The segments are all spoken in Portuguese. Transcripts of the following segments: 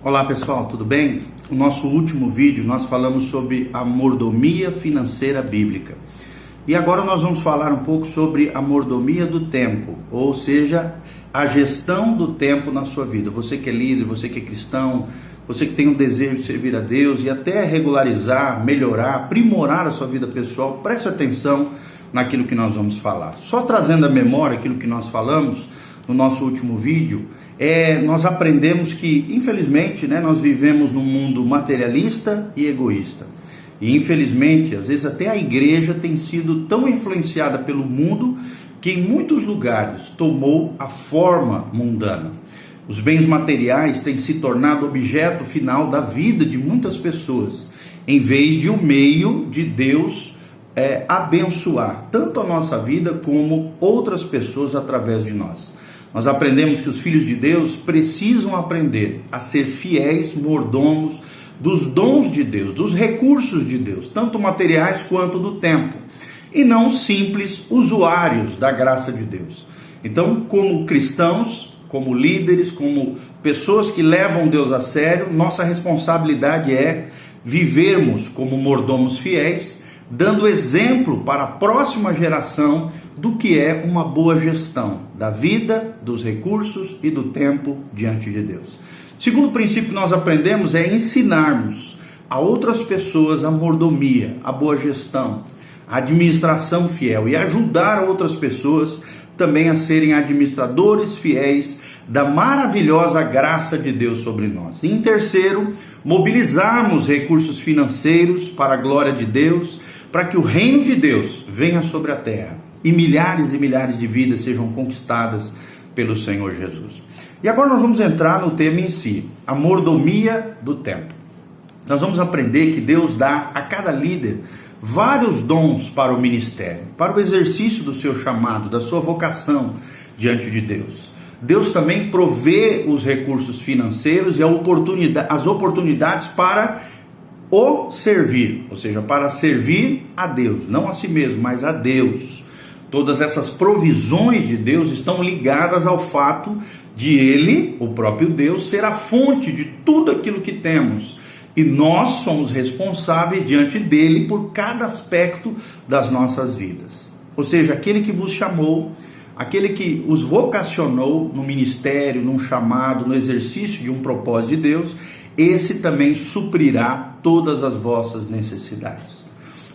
Olá pessoal, tudo bem? No nosso último vídeo nós falamos sobre a mordomia financeira bíblica. E agora nós vamos falar um pouco sobre a mordomia do tempo, ou seja, a gestão do tempo na sua vida. Você que é líder, você que é cristão, você que tem um desejo de servir a Deus e até regularizar, melhorar, aprimorar a sua vida pessoal, preste atenção naquilo que nós vamos falar. Só trazendo à memória aquilo que nós falamos no nosso último vídeo, nós aprendemos que, infelizmente, nós vivemos num mundo materialista e egoísta. E, infelizmente, às vezes até a igreja tem sido tão influenciada pelo mundo que em muitos lugares tomou a forma mundana. Os bens materiais têm se tornado objeto final da vida de muitas pessoas, em vez de um meio de Deus abençoar tanto a nossa vida como outras pessoas através de nós. Nós aprendemos que os filhos de Deus precisam aprender a ser fiéis mordomos dos dons de Deus, dos recursos de Deus, tanto materiais quanto do tempo, e não simples usuários da graça de Deus. Então, como cristãos, como líderes, como pessoas que levam Deus a sério, nossa responsabilidade é vivermos como mordomos fiéis, dando exemplo para a próxima geração do que é uma boa gestão da vida, dos recursos e do tempo diante de Deus. Segundo princípio que nós aprendemos é ensinarmos a outras pessoas a mordomia, a boa gestão, a administração fiel e ajudar outras pessoas também a serem administradores fiéis da maravilhosa graça de Deus sobre nós. E em terceiro, mobilizarmos recursos financeiros para a glória de Deus, para que o reino de Deus venha sobre a terra e milhares de vidas sejam conquistadas pelo Senhor Jesus. E agora nós vamos entrar no tema em si, a mordomia do tempo. Nós vamos aprender que Deus dá a cada líder vários dons para o ministério, para o exercício do seu chamado, da sua vocação diante de Deus. Deus também provê os recursos financeiros e as oportunidades para o servir, ou seja, para servir a Deus, não a si mesmo, mas a Deus. Todas essas provisões de Deus estão ligadas ao fato de Ele, o próprio Deus, ser a fonte de tudo aquilo que temos. E nós somos responsáveis diante dele por cada aspecto das nossas vidas. Ou seja, aquele que vos chamou, aquele que os vocacionou no ministério, num chamado, no exercício de um propósito de Deus, esse também suprirá todas as vossas necessidades.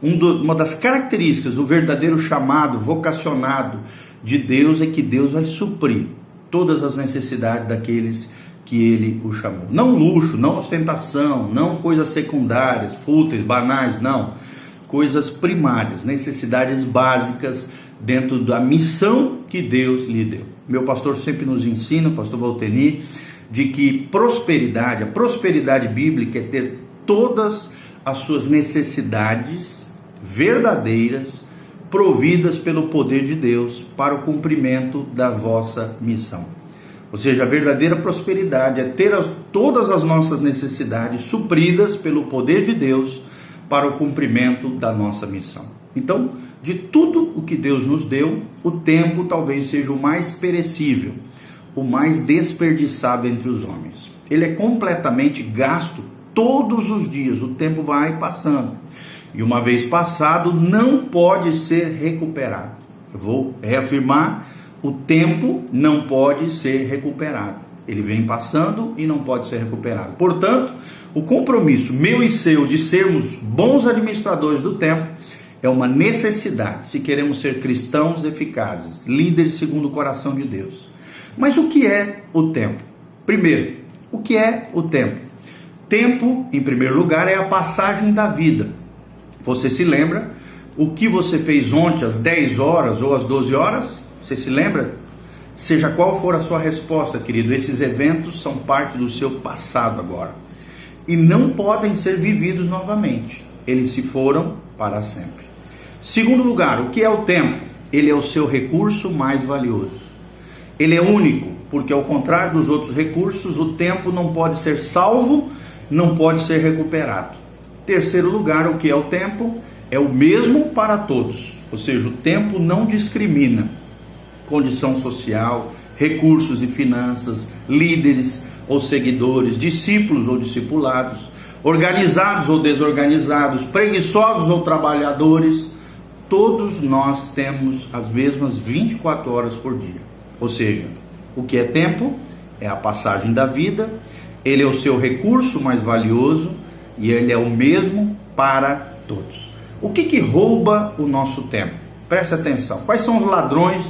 Uma das características do verdadeiro chamado, vocacionado de Deus é que Deus vai suprir todas as necessidades daqueles que Ele o chamou. Não luxo, não ostentação, não coisas secundárias, fúteis, banais, não. Coisas primárias, necessidades básicas dentro da missão que Deus lhe deu. Meu pastor sempre nos ensina, o pastor Valteni, de que a prosperidade bíblica é ter todas as suas necessidades verdadeiras providas pelo poder de Deus para o cumprimento da vossa missão. Ou seja, a verdadeira prosperidade é ter todas as nossas necessidades supridas pelo poder de Deus para o cumprimento da nossa missão. Então, de tudo o que Deus nos deu, o tempo talvez seja o mais perecível, o mais desperdiçado entre os homens. Ele é completamente gasto todos os dias, o tempo vai passando. E uma vez passado, não pode ser recuperado. Eu vou reafirmar, o tempo não pode ser recuperado. Ele vem passando e não pode ser recuperado. Portanto, o compromisso meu e seu de sermos bons administradores do tempo é uma necessidade, se queremos ser cristãos eficazes, líderes segundo o coração de Deus. Mas o que é o tempo? Primeiro, o que é o tempo? Tempo, em primeiro lugar, é a passagem da vida. Você se lembra o que você fez ontem às 10 horas ou às 12 horas? Você se lembra? Seja qual for a sua resposta, querido, esses eventos são parte do seu passado agora. E não podem ser vividos novamente. Eles se foram para sempre. Segundo lugar, o que é o tempo? Ele é o seu recurso mais valioso. Ele é único, porque ao contrário dos outros recursos, o tempo não pode ser salvo, não pode ser recuperado. Terceiro lugar, o que é o tempo? É o mesmo para todos, ou seja, o tempo não discrimina condição social, recursos e finanças, líderes, ou seguidores, discípulos ou discipulados, organizados ou desorganizados, preguiçosos ou trabalhadores, todos nós temos as mesmas 24 horas por dia. Ou seja, o que é tempo é a passagem da vida, ele é o seu recurso mais valioso e ele é o mesmo para todos. O que rouba o nosso tempo? Preste atenção. Quais são os ladrões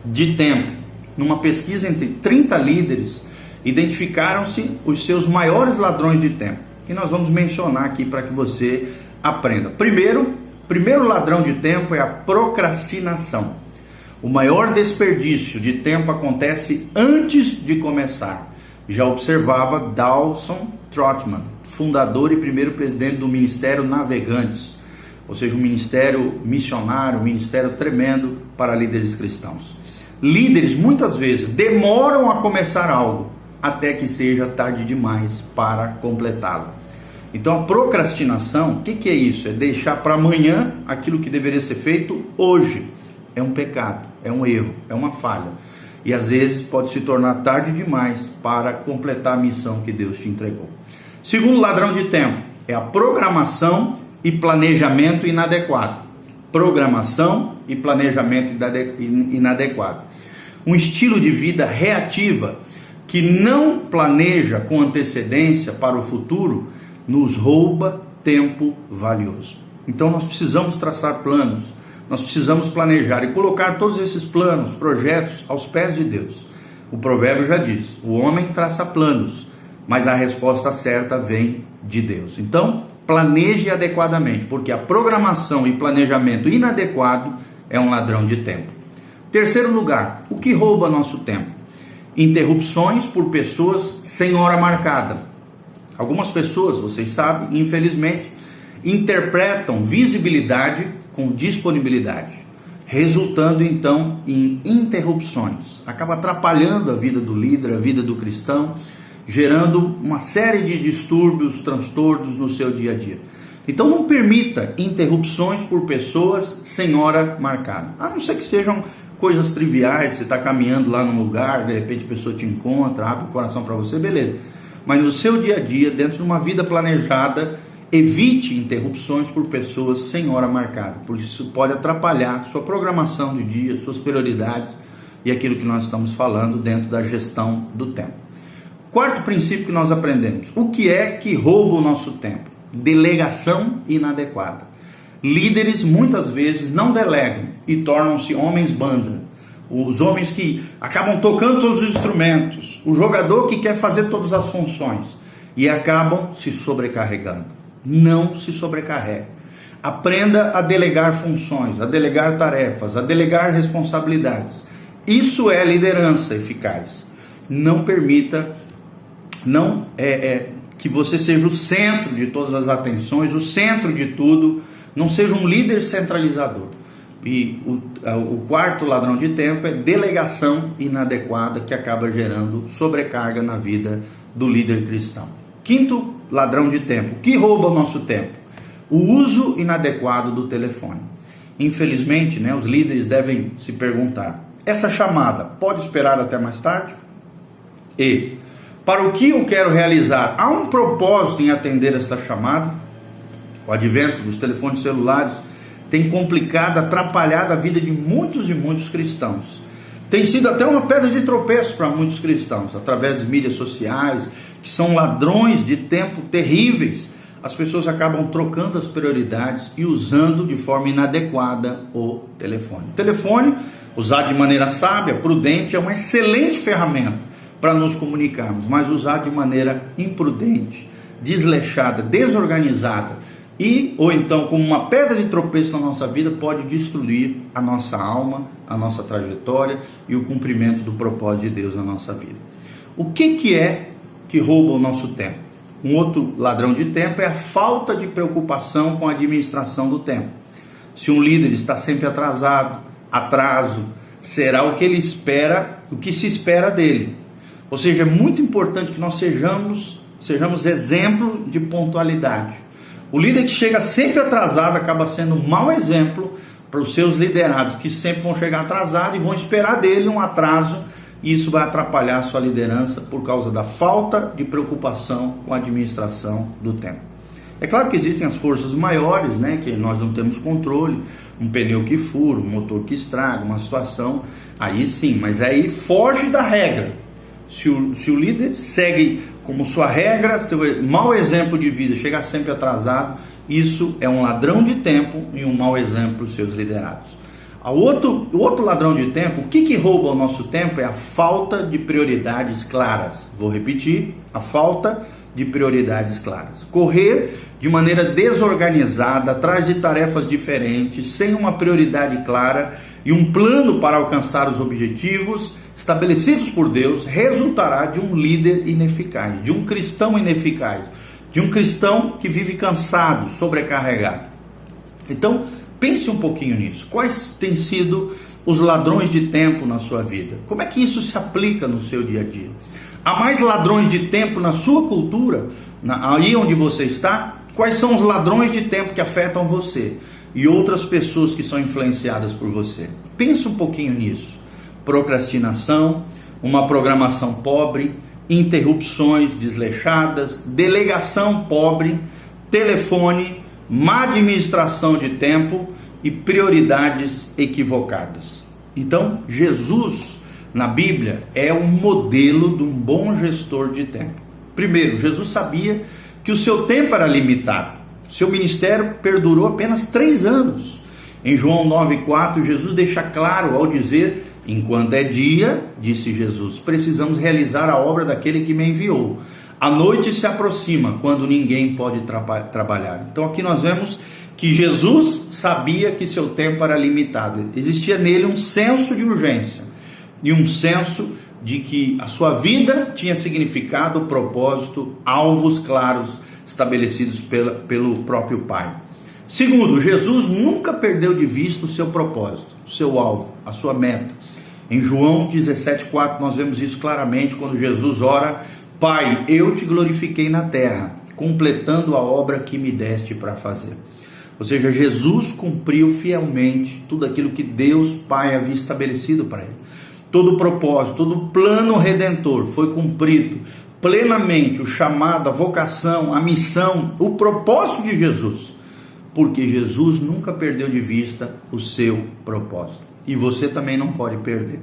de tempo? Numa pesquisa entre 30 líderes, identificaram-se os seus maiores ladrões de tempo. E nós vamos mencionar aqui para que você aprenda. Primeiro ladrão de tempo é a procrastinação. O maior desperdício de tempo acontece antes de começar. Já observava Dawson Trotman, fundador e primeiro presidente do Ministério Navegantes, ou seja, um ministério missionário, um ministério tremendo para líderes cristãos. Líderes muitas vezes demoram a começar algo até que seja tarde demais para completá-lo. Então a procrastinação, o que é isso? É deixar para amanhã aquilo que deveria ser feito hoje. É um pecado, é um erro, é uma falha. E às vezes pode se tornar tarde demais para completar a missão que Deus te entregou. Segundo ladrão de tempo é a programação e planejamento inadequado. Programação e planejamento inadequado. Um estilo de vida reativa que não planeja com antecedência para o futuro nos rouba tempo valioso. Então nós precisamos traçar planos, nós precisamos planejar e colocar todos esses planos, projetos aos pés de Deus. O provérbio já diz, o homem traça planos, mas a resposta certa vem de Deus. Então planeje adequadamente, porque a programação e planejamento inadequado é um ladrão de tempo. Terceiro lugar, o que rouba nosso tempo? Interrupções por pessoas sem hora marcada. Algumas pessoas, vocês sabem, infelizmente, interpretam visibilidade com disponibilidade, resultando então em interrupções. Acaba atrapalhando a vida do líder, a vida do cristão, gerando uma série de distúrbios, transtornos no seu dia a dia. Então não permita interrupções por pessoas sem hora marcada, a não ser que sejam coisas triviais. Você está caminhando lá num lugar, de repente a pessoa te encontra, abre o coração para você, beleza. Mas no seu dia a dia, dentro de uma vida planejada, evite interrupções por pessoas sem hora marcada, porque isso pode atrapalhar sua programação de dia, suas prioridades e aquilo que nós estamos falando dentro da gestão do tempo. Quarto princípio que nós aprendemos: o que é que rouba o nosso tempo? Delegação inadequada. Líderes muitas vezes não delegam e tornam-se homens banda. Os homens que acabam tocando todos os instrumentos, o jogador que quer fazer todas as funções e acabam se sobrecarregando. Não se sobrecarregue. Aprenda a delegar funções, a delegar tarefas, a delegar responsabilidades. Isso é liderança eficaz. Não permita que você seja o centro de todas as atenções, o centro de tudo. Não seja um líder centralizador. E o quarto ladrão de tempo é delegação inadequada, que acaba gerando sobrecarga na vida do líder cristão. Quinto ladrão de tempo, que rouba o nosso tempo: o uso inadequado do telefone. Infelizmente, os líderes devem se perguntar: essa chamada pode esperar até mais tarde? E para o que eu quero realizar, há um propósito em atender esta chamada? O advento dos telefones celulares tem complicado, atrapalhado a vida de muitos e muitos cristãos. Tem sido até uma pedra de tropeço para muitos cristãos, através de mídias sociais, que são ladrões de tempo terríveis. As pessoas acabam trocando as prioridades e usando de forma inadequada o telefone. O telefone, usado de maneira sábia, prudente, é uma excelente ferramenta para nos comunicarmos, mas usado de maneira imprudente, desleixada, desorganizada, ou então como uma pedra de tropeço na nossa vida, pode destruir a nossa alma, a nossa trajetória e o cumprimento do propósito de Deus na nossa vida. O que é que rouba o nosso tempo? Um outro ladrão de tempo é a falta de preocupação com a administração do tempo. Se um líder está sempre atrasado, atraso será o que ele espera, o que se espera dele. Ou seja, é muito importante que nós sejamos exemplo de pontualidade. O líder que chega sempre atrasado acaba sendo um mau exemplo para os seus liderados, que sempre vão chegar atrasados e vão esperar dele um atraso e isso vai atrapalhar a sua liderança por causa da falta de preocupação com a administração do tempo. É claro que existem as forças maiores, né, que nós não temos controle, um pneu que fura, um motor que estraga, uma situação, aí sim, mas aí foge da regra. Se o líder segue como sua regra, seu mau exemplo de vida, chega sempre atrasado, isso é um ladrão de tempo e um mau exemplo para os seus liderados. O outro ladrão de tempo, o que rouba o nosso tempo é a falta de prioridades claras. Vou repetir, a falta de prioridades claras. Correr de maneira desorganizada, atrás de tarefas diferentes, sem uma prioridade clara e um plano para alcançar os objetivos estabelecidos por Deus, resultará de um líder ineficaz, de um cristão ineficaz, de um cristão que vive cansado, sobrecarregado. Então, pense um pouquinho nisso. Quais têm sido os ladrões de tempo na sua vida? Como é que isso se aplica no seu dia a dia? Há mais ladrões de tempo na sua cultura, aí onde você está? Quais são os ladrões de tempo que afetam você e outras pessoas que são influenciadas por você? Pense um pouquinho nisso. Procrastinação, uma programação pobre, interrupções desleixadas, delegação pobre, telefone, má administração de tempo e prioridades equivocadas. Então, Jesus, na Bíblia, é um modelo de um bom gestor de tempo. Primeiro, Jesus sabia que o seu tempo era limitado. Seu ministério perdurou apenas 3 anos. Em João 9,4, Jesus deixa claro ao dizer: enquanto é dia, disse Jesus, precisamos realizar a obra daquele que me enviou. A noite se aproxima, quando ninguém pode trabalhar. Então aqui nós vemos que Jesus sabia que seu tempo era limitado. Existia nele um senso de urgência e um senso de que a sua vida tinha significado, propósito, alvos claros estabelecidos pelo próprio Pai. Segundo, Jesus nunca perdeu de vista o seu propósito, o seu alvo, a sua meta. Em João 17,4 nós vemos isso claramente quando Jesus ora: Pai, eu te glorifiquei na terra, completando a obra que me deste para fazer. Ou seja, Jesus cumpriu fielmente tudo aquilo que Deus Pai havia estabelecido para ele. Todo o propósito, todo o plano redentor foi cumprido plenamente, o chamado, a vocação, a missão, o propósito de Jesus, porque Jesus nunca perdeu de vista o seu propósito. E você também não pode perder.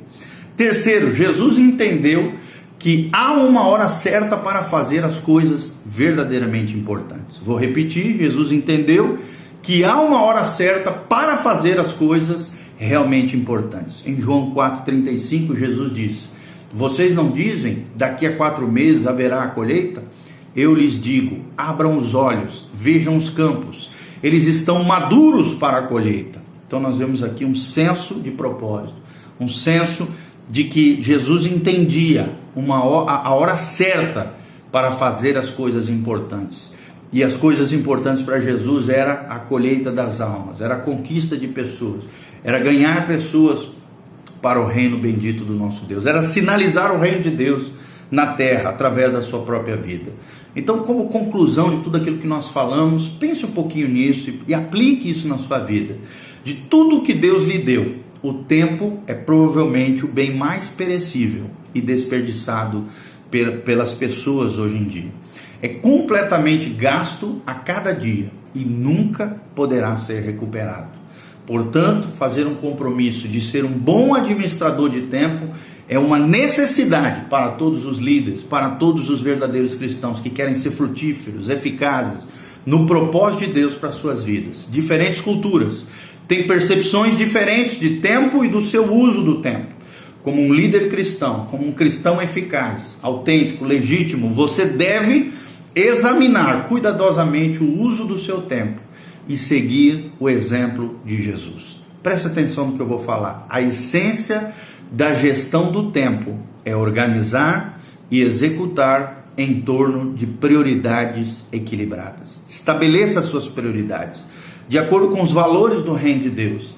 Terceiro, Jesus entendeu que há uma hora certa para fazer as coisas verdadeiramente importantes. Vou repetir, Jesus entendeu que há uma hora certa para fazer as coisas realmente importantes. Em João 4,35, Jesus diz: vocês não dizem, daqui a 4 meses haverá a colheita? Eu lhes digo, abram os olhos, vejam os campos, eles estão maduros para a colheita. Então nós vemos aqui um senso de propósito, um senso de que Jesus entendia a hora certa para fazer as coisas importantes. E as coisas importantes para Jesus era a colheita das almas, era a conquista de pessoas, era ganhar pessoas para o reino bendito do nosso Deus, era sinalizar o reino de Deus na terra através da sua própria vida. Então, como conclusão de tudo aquilo que nós falamos, pense um pouquinho nisso e aplique isso na sua vida. De tudo que Deus lhe deu, o tempo é provavelmente o bem mais perecível e desperdiçado pelas pessoas hoje em dia. É completamente gasto a cada dia e nunca poderá ser recuperado. Portanto, fazer um compromisso de ser um bom administrador de tempo é uma necessidade para todos os líderes, para todos os verdadeiros cristãos que querem ser frutíferos, eficazes, no propósito de Deus para suas vidas. Diferentes culturas têm percepções diferentes de tempo e do seu uso do tempo. Como um líder cristão, como um cristão eficaz, autêntico, legítimo, você deve examinar cuidadosamente o uso do seu tempo e seguir o exemplo de Jesus. Preste atenção no que eu vou falar. A essência da gestão do tempo é organizar e executar em torno de prioridades equilibradas. Estabeleça as suas prioridades de acordo com os valores do reino de Deus.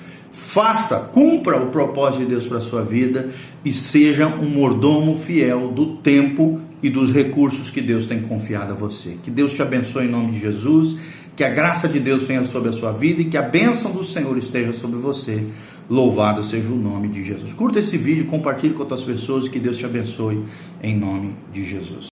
Cumpra o propósito de Deus para a sua vida e seja um mordomo fiel do tempo e dos recursos que Deus tem confiado a você. Que Deus te abençoe em nome de Jesus, que a graça de Deus venha sobre a sua vida e que a bênção do Senhor esteja sobre você. Louvado seja o nome de Jesus. Curta esse vídeo, compartilhe com outras pessoas, que Deus te abençoe em nome de Jesus.